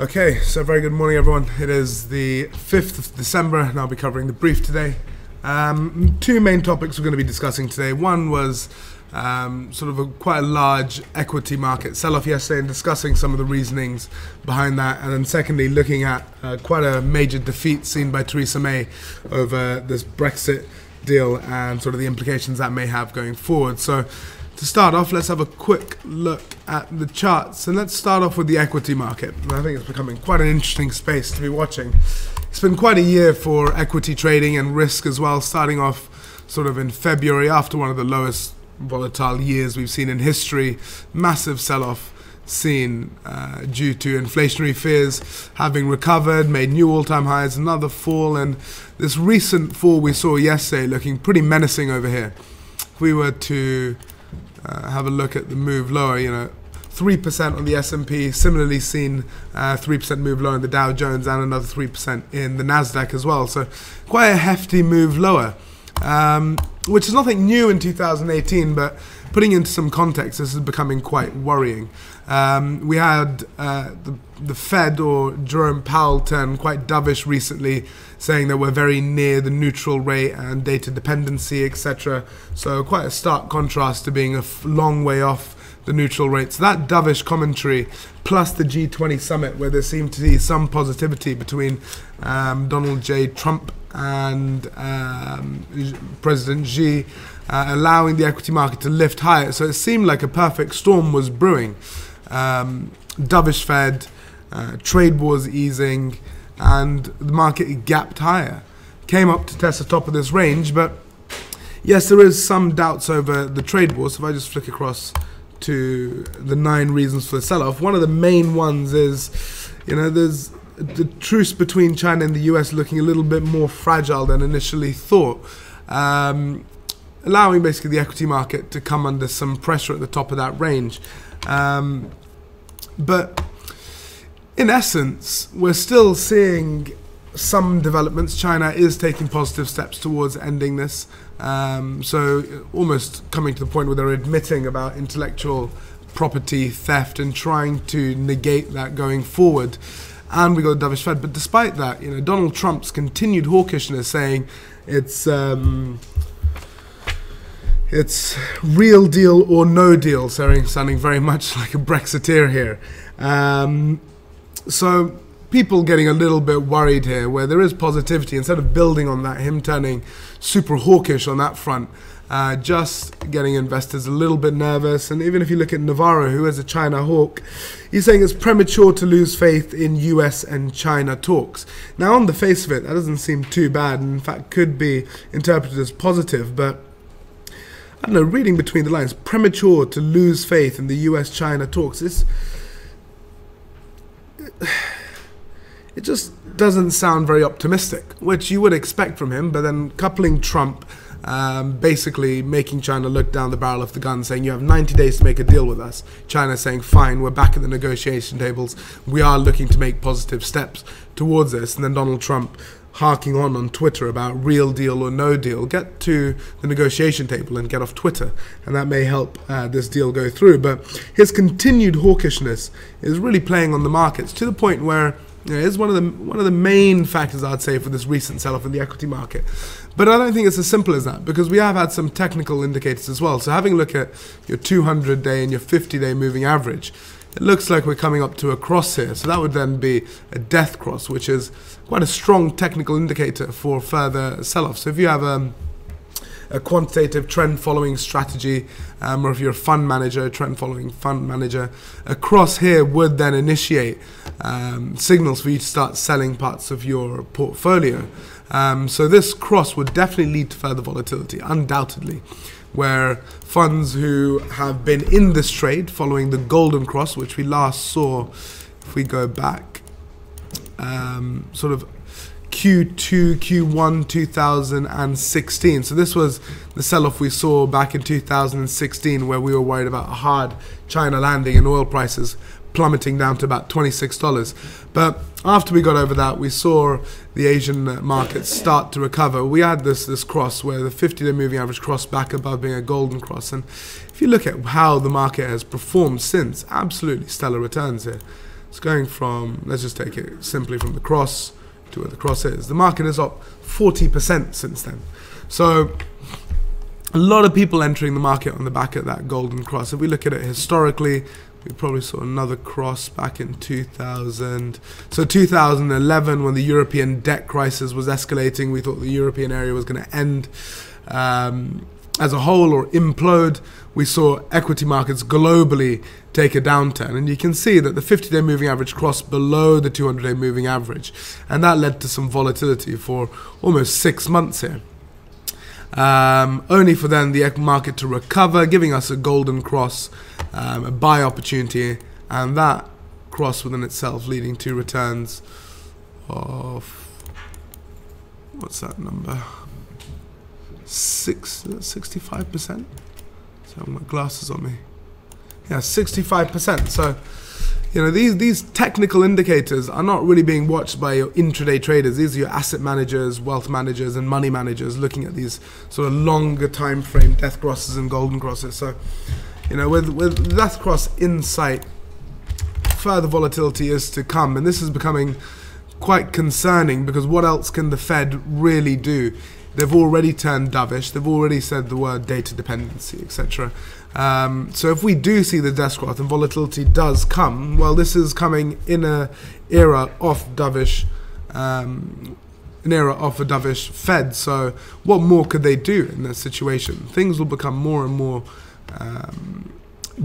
Okay, so very good morning everyone. It is the 5th of December and I'll be covering the brief today. Two main topics we're going to be discussing today. One was quite a large equity market sell-off yesterday and discussing some of the reasonings behind that. And then secondly, looking at quite a major defeat seen by Theresa May over this Brexit deal and sort of the implications that may have going forward. So to start off, let's have a quick look at the charts, and let's start off with the equity market. And I think it's becoming quite an interesting space to be watching. It's been quite a year for equity trading and risk as well, starting off sort of in February after one of the lowest volatile years we've seen in history. Massive sell-off seen due to inflationary fears having recovered, made new all-time highs, another fall, and this recent fall we saw yesterday looking pretty menacing over here. If we were to have a look at the move lower, 3% on the S&P, similarly seen 3% move lower in the Dow Jones and another 3% in the Nasdaq as well. So quite a hefty move lower, which is nothing new in 2018, but putting into some context, this is becoming quite worrying. We had the Fed or Jerome Powell turn quite dovish recently, saying that we're very near the neutral rate and data dependency, etc. So quite a stark contrast to being a long way off the neutral rate. So that dovish commentary, plus the G20 summit, where there seemed to be some positivity between Donald J. Trump and President Xi, allowing the equity market to lift higher. So it seemed like a perfect storm was brewing. Dovish Fed, trade wars easing, and the market gapped higher. Came up to test the top of this range, but yes, there is some doubts over the trade wars. So if I just flick across to the 9 reasons for the sell-off, one of the main ones is, there's the truce between China and the US looking a little bit more fragile than initially thought, allowing basically the equity market to come under some pressure at the top of that range. But in essence, we're still seeing some developments. China is taking positive steps towards ending this. So almost coming to the point where they're admitting about intellectual property theft and trying to negate that going forward. And we got the dovish Fed. But despite that, Donald Trump's continued hawkishness, saying it's real deal or no deal, sounding very much like a Brexiteer here. So people getting a little bit worried here, where there is positivity. Instead of building on that, him turning super hawkish on that front, just getting investors a little bit nervous. And even if you look at Navarro, who is a China hawk, he's saying it's premature to lose faith in US and China talks. Now, on the face of it, that doesn't seem too bad, and in fact could be interpreted as positive, but I don't know, reading between the lines, premature to lose faith in the US-China talks, it just doesn't sound very optimistic, which you would expect from him. But then coupling Trump basically making China look down the barrel of the gun, saying you have 90 days to make a deal with us. China saying, fine, we're back at the negotiation tables. We are looking to make positive steps towards this. And then Donald Trump harking on Twitter about real deal or no deal. Get to the negotiation table and get off Twitter, and that may help this deal go through. But his continued hawkishness is really playing on the markets to the point where it's one of the main factors, I'd say, for this recent sell-off in the equity market. But I don't think it's as simple as that, because we have had some technical indicators as well. So having a look at your 200-day and your 50-day moving average, it looks like we're coming up to a cross here. So that would then be a death cross, which is quite a strong technical indicator for further sell-off. So if you have a quantitative trend following strategy, or if you're a fund manager, a trend following fund manager, a cross here would then initiate signals for you to start selling parts of your portfolio. So this cross would definitely lead to further volatility, undoubtedly, where funds who have been in this trade following the golden cross, which we last saw, if we go back, sort of Q2, Q1 2016. So this was the sell-off we saw back in 2016, where we were worried about a hard China landing and oil prices plummeting down to about $26. But after we got over that, we saw the Asian markets start to recover. We had this cross where the 50-day moving average crossed back above being a golden cross. And if you look at how the market has performed since, absolutely stellar returns here. It's going from, let's just take it simply from the cross to where the cross is. The market is up 40% since then. So a lot of people entering the market on the back of that golden cross. If we look at it historically, we probably saw another cross back in 2000. So 2011, when the European debt crisis was escalating, we thought the European area was going to end as a whole or implode. We saw equity markets globally take a downturn, and you can see that the 50-day moving average crossed below the 200-day moving average, and that led to some volatility for almost 6 months here. Only for then the market to recover, giving us a golden cross, a buy opportunity, and that cross within itself leading to returns of, what's that number? 65%. So I've got glasses on me. Yeah, 65%. So, you know, these technical indicators are not really being watched by your intraday traders. These are your asset managers, wealth managers, and money managers looking at these sort of longer time frame death crosses and golden crosses. So, you know, with death cross in sight, further volatility is to come, and this is becoming quite concerning because what else can the Fed really do? They've already turned dovish. They've already said the word data dependency, etc. So if we do see the death cross and volatility does come, well, this is coming in an era of dovish, a dovish Fed. So what more could they do in this situation? Things will become more and more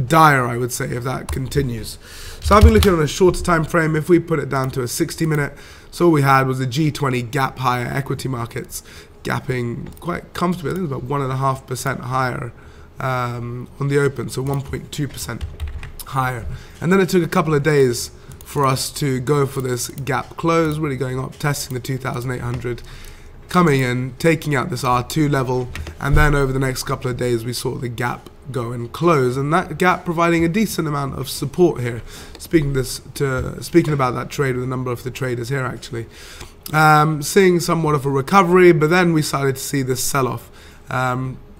dire, I would say, if that continues. So I've been looking at a shorter time frame. If we put it down to a 60-minute, so all we had was a G20 gap higher, equity markets gapping quite comfortably. I think it was about 1.5% higher on the open, so 1.2% higher. And then it took a couple of days for us to go for this gap close, really going up, testing the 2,800, coming in, taking out this R2 level, and then over the next couple of days we saw the gap go and close, and that gap providing a decent amount of support here. Speaking about that trade with a number of the traders here actually. Seeing somewhat of a recovery, but then we started to see this sell-off.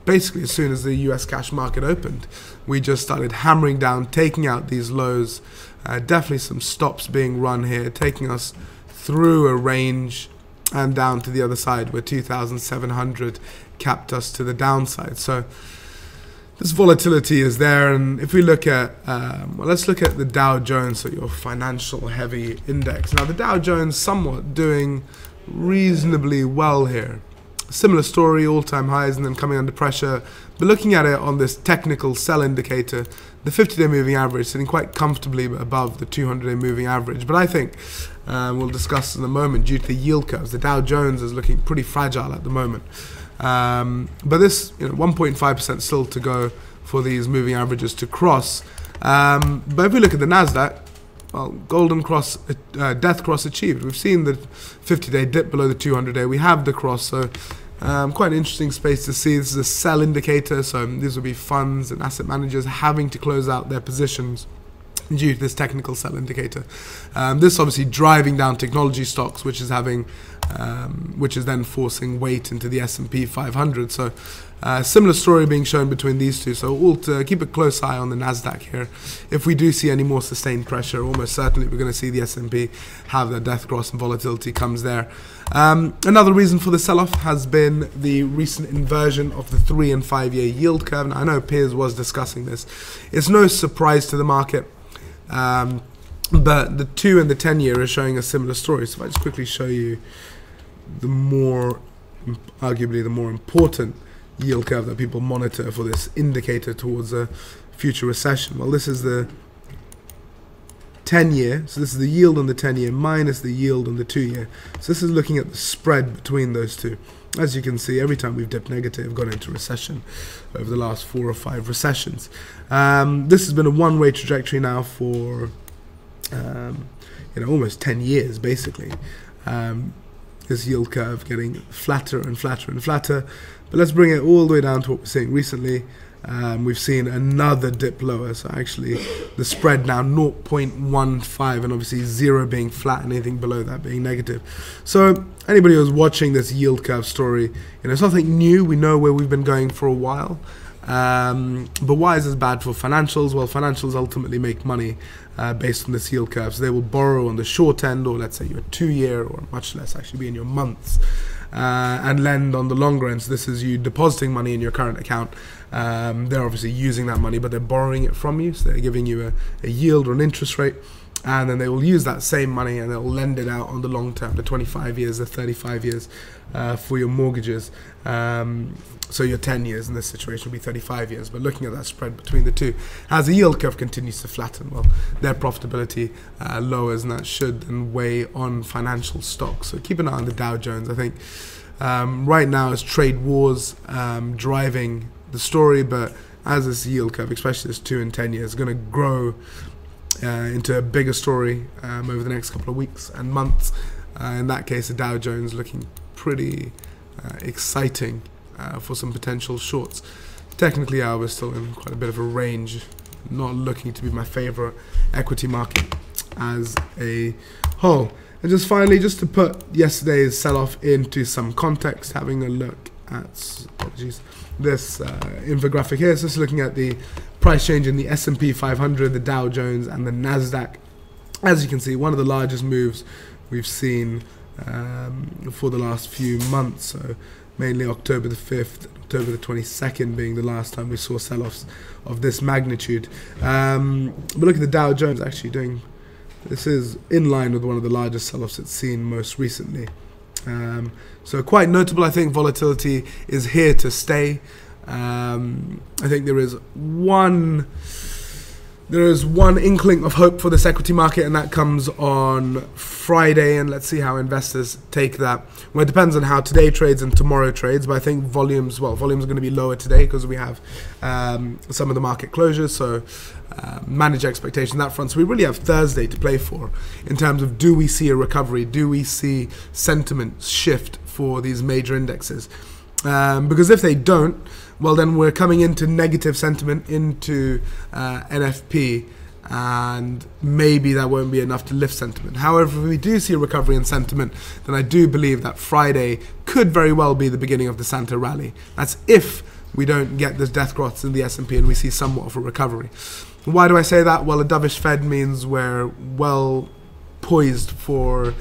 Basically, as soon as the US cash market opened, we just started hammering down, taking out these lows. Definitely some stops being run here, taking us through a range and down to the other side where 2,700 capped us to the downside. So this volatility is there, and if we look at, well, let's look at the Dow Jones, so your financial heavy index. Now the Dow Jones somewhat doing reasonably well here. Similar story, all-time highs and then coming under pressure. But looking at it on this technical sell indicator, the 50-day moving average sitting quite comfortably above the 200-day moving average. But I think we'll discuss in a moment, due to the yield curves, the Dow Jones is looking pretty fragile at the moment. But this, 1.5% still to go for these moving averages to cross. But if we look at the Nasdaq, well, golden cross, death cross achieved. We've seen the 50-day dip below the 200-day. We have the cross, so quite an interesting space to see. This is a sell indicator, so these will be funds and asset managers having to close out their positions due to this technical sell indicator. This obviously driving down technology stocks, which is having, which is then forcing weight into the S&P 500. So similar story being shown between these two. So all to keep a close eye on the Nasdaq here. If we do see any more sustained pressure, almost certainly we're going to see the S&P have the death cross and volatility comes there. Another reason for the sell-off has been the recent inversion of the 3- and 5-year yield curve. Now, I know Piers was discussing this. It's no surprise to the market. But the 2- and the 10-year is showing a similar story. So if I just quickly show you the more, arguably the more important yield curve that people monitor for this indicator towards a future recession. Well, this is the 10-year. So this is the yield on the 10-year minus the yield on the 2-year. So this is looking at the spread between those two. As you can see, every time we've dipped negative, gone into recession over the last 4 or 5 recessions. This has been a one-way trajectory now for almost 10 years, basically. This yield curve getting flatter and flatter and flatter. But let's bring it all the way down to what we're seeing recently. We've seen another dip lower, so actually the spread now 0.15, and obviously 0 being flat and anything below that being negative. So anybody who's watching this yield curve story, it's nothing new. We know where we've been going for a while. But why is this bad for financials? Well, financials ultimately make money based on this yield curve. So they will borrow on the short end, or let's say your 2-year, or much less actually be in your months, and lend on the longer end. So this is you depositing money in your current account. They're obviously using that money, but they're borrowing it from you. So they're giving you a yield or an interest rate. And then they will use that same money and they'll lend it out on the long term, the 25 years, the 35 years for your mortgages. So your 10 years in this situation will be 35 years. But looking at that spread between the two, as the yield curve continues to flatten, well, their profitability lowers, and that should then weigh on financial stocks. So keep an eye on the Dow Jones. I think right now it's trade wars driving the story, but as this yield curve, especially this 2 and 10 years, is going to grow into a bigger story over the next couple of weeks and months. In that case, the Dow Jones looking pretty exciting for some potential shorts. Technically, I was still in quite a bit of a range, not looking to be my favorite equity market as a whole. And just finally, just to put yesterday's sell-off into some context, having a look at this infographic here. So just looking at the price change in the S&P 500, the Dow Jones, and the Nasdaq. As you can see, one of the largest moves we've seen for the last few months. So mainly October the 5th, October the 22nd being the last time we saw sell-offs of this magnitude. But look at the Dow Jones actually doing. This is in line with one of the largest sell-offs it's seen most recently. So quite notable. I think volatility is here to stay. I think there is one inkling of hope for this equity market, and that comes on Friday, and let's see how investors take that. Well, it depends on how today trades and tomorrow trades, but I think volumes are going to be lower today because we have some of the market closures, so manage expectations on that front. So we really have Thursday to play for in terms of, do we see a recovery? Do we see sentiment shift for these major indexes? Because if they don't, well, then we're coming into negative sentiment into NFP, and maybe that won't be enough to lift sentiment. However, if we do see a recovery in sentiment, then I do believe that Friday could very well be the beginning of the Santa rally. That's if we don't get this death cross in the S&P and we see somewhat of a recovery. Why do I say that? Well, a dovish Fed means we're well poised for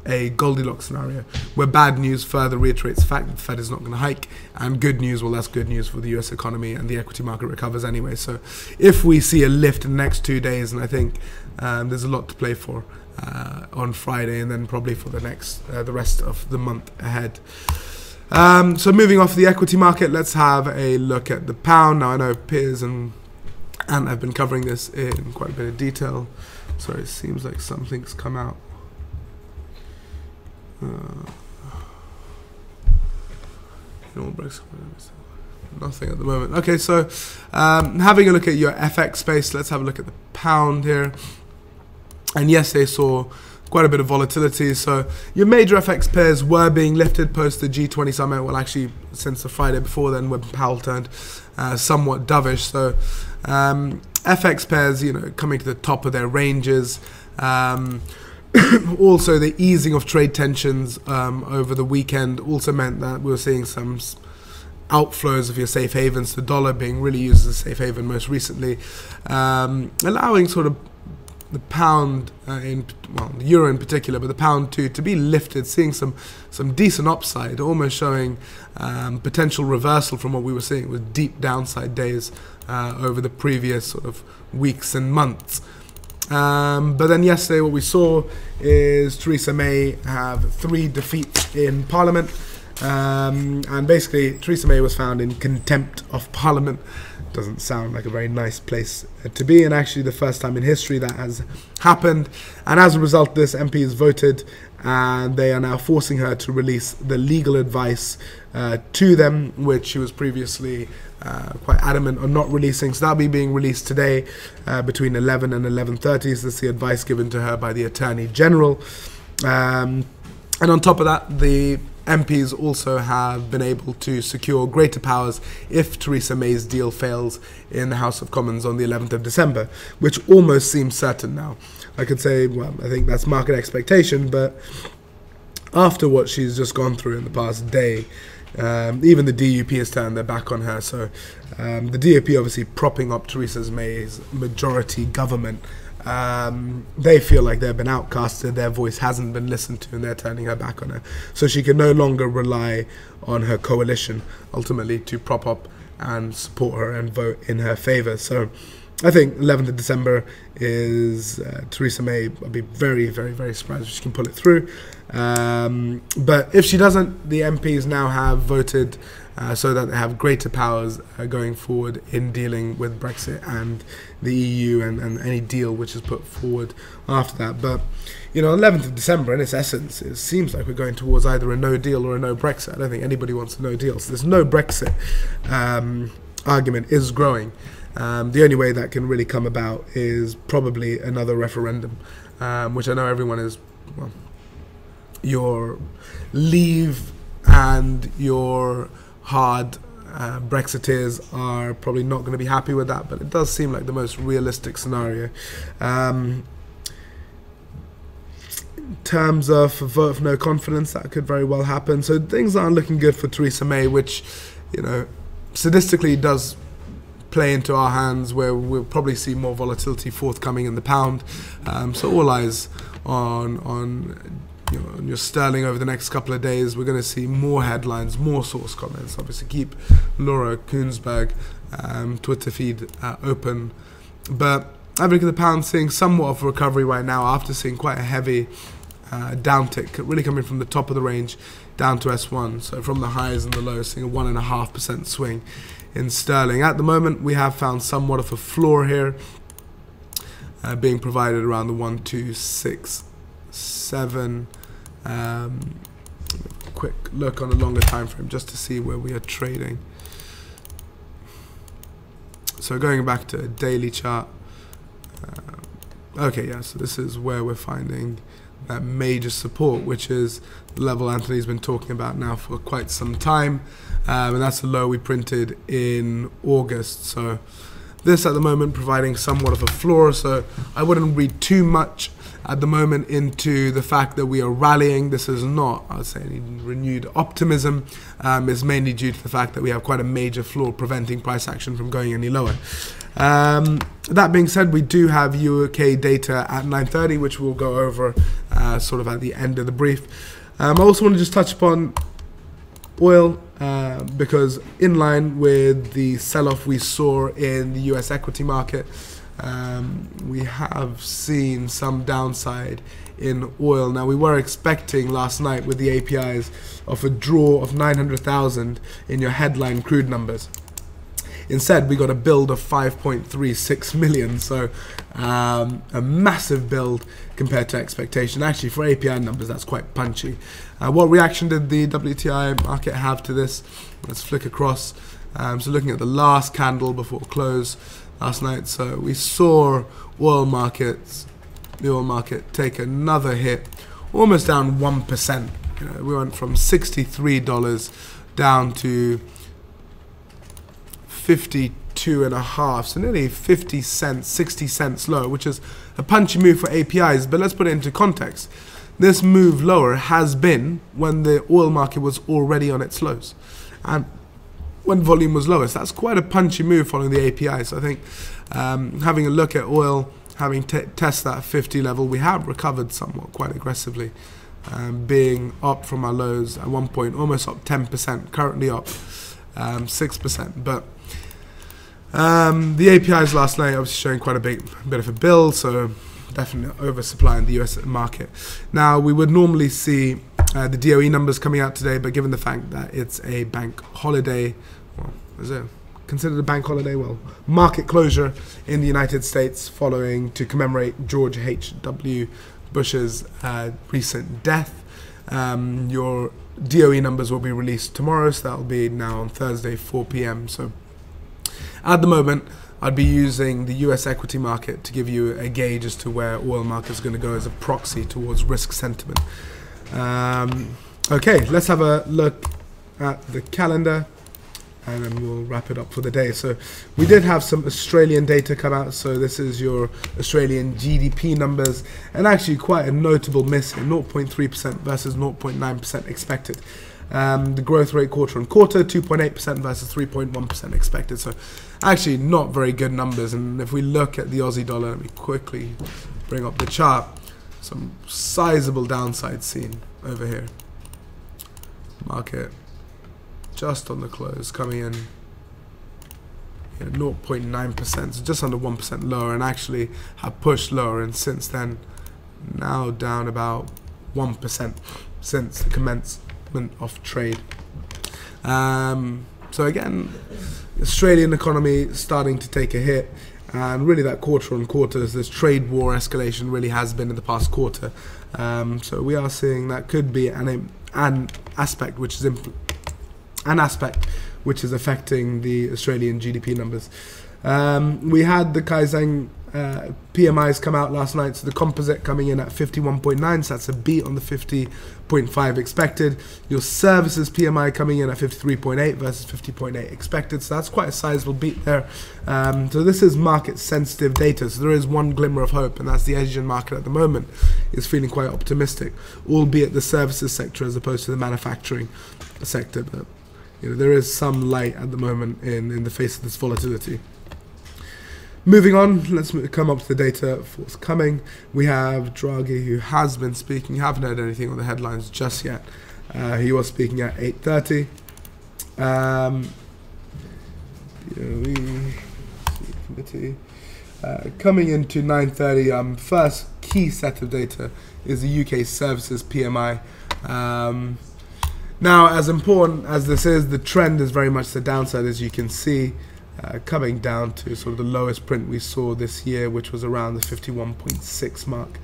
a Goldilocks scenario, where bad news further reiterates the fact that the Fed is not going to hike, and good news, well, that's good news for the US economy, and the equity market recovers anyway. So if we see a lift in the next 2 days, and I think there's a lot to play for on Friday, and then probably for the rest of the month ahead. So moving off the equity market, let's have a look at the pound. Now I know Piers and I've been covering this in quite a bit of detail. Sorry, it seems like something's come out. Nothing at the moment. Okay, so having a look at your FX space, let's have a look at the pound here. And yes, they saw quite a bit of volatility. So your major FX pairs were being lifted post the G20 summit. Well, actually, since the Friday before then, when Powell turned somewhat dovish. So FX pairs, coming to the top of their ranges. Also, the easing of trade tensions over the weekend also meant that we were seeing some outflows of your safe havens, the dollar being really used as a safe haven most recently, allowing sort of the pound, the euro in particular, but the pound too, to be lifted, seeing some decent upside, almost showing potential reversal from what we were seeing with deep downside days over the previous sort of weeks and months. But then yesterday what we saw is Theresa May have 3 defeats in Parliament, and basically Theresa May was found in contempt of Parliament. Doesn't sound like a very nice place to be, and actually the first time in history that has happened, and as a result this MPs voted, and they are now forcing her to release the legal advice to them, which she was previously quite adamant on not releasing. So that'll be being released today between 11 and 11:30. So that's the advice given to her by the Attorney General. And on top of that, the MPs also have been able to secure greater powers if Theresa May's deal fails in the House of Commons on the 11th of December, which almost seems certain now. I could say, well, I think that's market expectation, but after what she's just gone through in the past day, Even the DUP has turned their back on her. So the DUP obviously propping up Theresa May's majority government. They feel like they've been outcasted, their voice hasn't been listened to, and they're turning her back on her. So she can no longer rely on her coalition ultimately to prop up and support her and vote in her favour. So I think 11th of December is Theresa May. I'll be very, very, very surprised if she can pull it through. But if she doesn't, the MPs now have voted so that they have greater powers going forward in dealing with Brexit and the EU and any deal which is put forward after that. But, 11th of December, in its essence, it seems like we're going towards either a no deal or a no Brexit. I don't think anybody wants a no deal. So this no Brexit argument is growing. The only way that can really come about is probably another referendum, which I know everyone is, well, your leave and your hard Brexiteers are probably not going to be happy with that, but it does seem like the most realistic scenario. In terms of a vote of no confidence, that could very well happen. So things aren't looking good for Theresa May, which, sadistically does play into our hands, where we'll probably see more volatility forthcoming in the pound. So all eyes on your sterling over the next couple of days. We're going to see more headlines, more source comments. Obviously keep Laura Kuenssberg Twitter feed open. But I think the pound seeing somewhat of a recovery right now after seeing quite a heavy downtick, really coming from the top of the range down to S1. So from the highs and the lows, seeing a 1.5% swing in sterling. At the moment, we have found somewhat of a floor here, being provided around the 1.267. Quick look on a longer time frame just to see where we are trading. So going back to a daily chart. Okay, yeah, so this is where we're finding that major support, which is the level Anthony's been talking about now for quite some time, and that's the low we printed in August. So this at the moment providing somewhat of a floor, so I wouldn't read too much at the moment into the fact that we are rallying. This is not, I would say, any renewed optimism. It's mainly due to the fact that we have quite a major floor preventing price action from going any lower. That being said, we do have UK data at 9:30, which we'll go over sort of at the end of the brief. I also want to just touch upon oil, because in line with the sell-off we saw in the US equity market, we have seen some downside in oil. Now, we were expecting last night with the APIs of a draw of 900,000 in your headline crude numbers. Instead, we got a build of 5.36 million, so a massive build compared to expectation. Actually, for API numbers, that's quite punchy. What reaction did the WTI market have to this? Let's flick across. So looking at the last candle before close last night, so we saw the oil market take another hit, almost down 1%. We went from $63 down to 52.5, so nearly 50 cents, 60 cents lower, which is a punchy move for APIs. But let's put it into context. This move lower has been when the oil market was already on its lows and when volume was lowest. That's quite a punchy move following the API. So I think having a look at oil, having test that 50 level, we have recovered somewhat quite aggressively, being up from our lows at one point, almost up 10%, currently up 6%. But the APIs last night obviously showing quite a bit of a build, so definitely oversupply in the US market. Now, we would normally see the DOE numbers coming out today, but given the fact that it's a bank holiday, well, is it considered a bank holiday? Well, market closure in the United States following to commemorate George H.W. Bush's recent death. Your DOE numbers will be released tomorrow, so that will be now on Thursday, 4 p.m. So at the moment, I'd be using the US equity market to give you a gauge as to where oil market is going to go as a proxy towards risk sentiment. Okay, let's have a look at the calendar and then we'll wrap it up for the day. So we did have some Australian data come out. So this is your Australian GDP numbers, and actually quite a notable miss here, 0.3% versus 0.9% expected. The growth rate quarter on quarter, 2.8% versus 3.1% expected. So actually not very good numbers. And if we look at the Aussie dollar, let me quickly bring up the chart. Some sizable downside seen over here. Market just on the close coming in 0.9%, so just under 1% lower, and actually have pushed lower, and since then now down about 1% since the commencement of trade. So again, the Australian economy starting to take a hit, and really that quarter on quarter, this trade war escalation really has been in the past quarter. So we are seeing that could be an aspect which is affecting the Australian GDP numbers. We had the Kaizeng PMIs come out last night, so the composite coming in at 51.9, so that's a beat on the 50.5 expected. Your services PMI coming in at 53.8 versus 50.8 expected, so that's quite a sizable beat there. So this is market sensitive data, so there is one glimmer of hope, and that's the Asian market at the moment is feeling quite optimistic, albeit the services sector as opposed to the manufacturing sector. But there is some light at the moment in the face of this volatility. Moving on, let's come up to the data forthcoming. We have Draghi, who has been speaking. Haven't heard anything on the headlines just yet. He was speaking at 8:30. Coming into 9:30, first key set of data is the UK services PMI. Now, as important as this is, the trend is very much the downside, as you can see, coming down to sort of the lowest print we saw this year, which was around the 51.6 mark.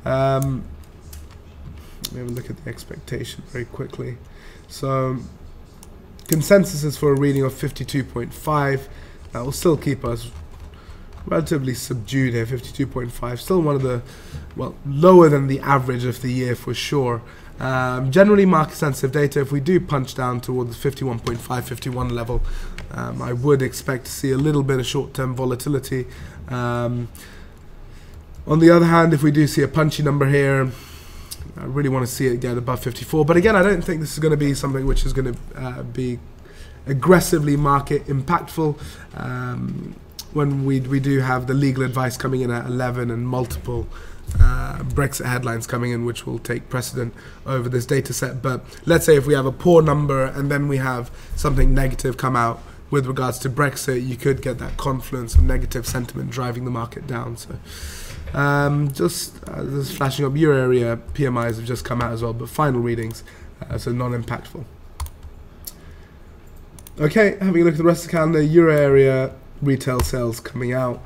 Let me have a look at the expectation very quickly. So, consensus is for a reading of 52.5. That will still keep us relatively subdued here, 52.5. Still one of the, well, lower than the average of the year for sure. Generally market sensitive data, if we do punch down toward the 51.5, 51 level, I would expect to see a little bit of short-term volatility. On the other hand, if we do see a punchy number here, I really want to see it get above 54. But again, I don't think this is going to be something which is going to be aggressively market impactful. When we do have the legal advice coming in at 11 and multiple Brexit headlines coming in, which will take precedent over this data set. But let's say if we have a poor number and then we have something negative come out with regards to Brexit, you could get that confluence of negative sentiment driving the market down. So just flashing up, Euro area PMIs have just come out as well, but final readings, so non-impactful. Okay, having a look at the rest of the calendar, Euro area retail sales coming out,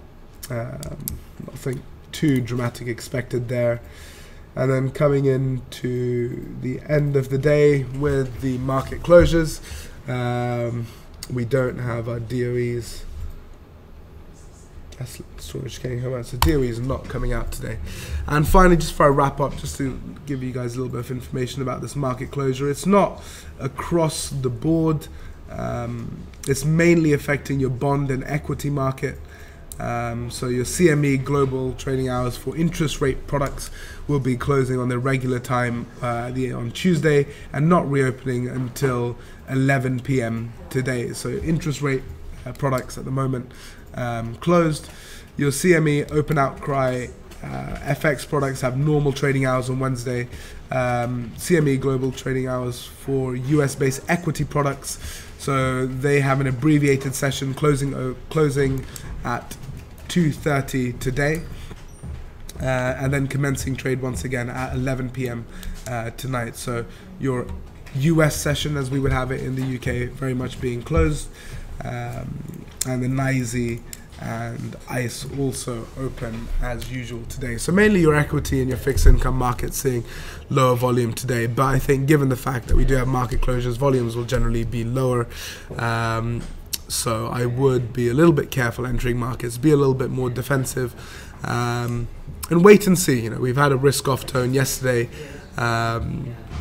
nothing too dramatic expected there. And then coming into the end of the day with the market closures, we don't have our DOEs. Storage getting home out, so DOE is not coming out today. And finally, just for a wrap up, just to give you guys a little bit of information about this market closure, it's not across the board. It's mainly affecting your bond and equity market. So your CME global trading hours for interest rate products will be closing on their regular time on Tuesday and not reopening until 11 p.m. today. So interest rate products at the moment closed. Your CME open outcry FX products have normal trading hours on Wednesday. CME global trading hours for US-based equity products, so they have an abbreviated session closing at 2:30 today, and then commencing trade once again at 11 p.m. Tonight. So your US session, as we would have it in the UK, very much being closed, and the NYSE and ICE also open as usual today. So mainly your equity and your fixed income markets seeing lower volume today, but I think given the fact that we do have market closures, volumes will generally be lower. So I would be a little bit careful entering markets, be a little bit more defensive, and wait and see. We've had a risk-off tone yesterday.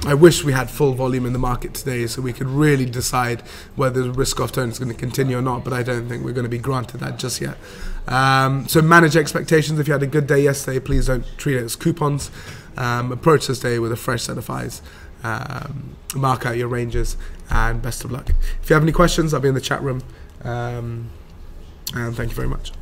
I wish we had full volume in the market today so we could really decide whether the risk-off tone is going to continue or not, but I don't think we're going to be granted that just yet. So manage expectations. If you had a good day yesterday, please don't treat it as coupons. Approach this day with a fresh set of eyes. mark out your ranges, and best of luck. If you have any questions, I'll be in the chat room. And thank you very much.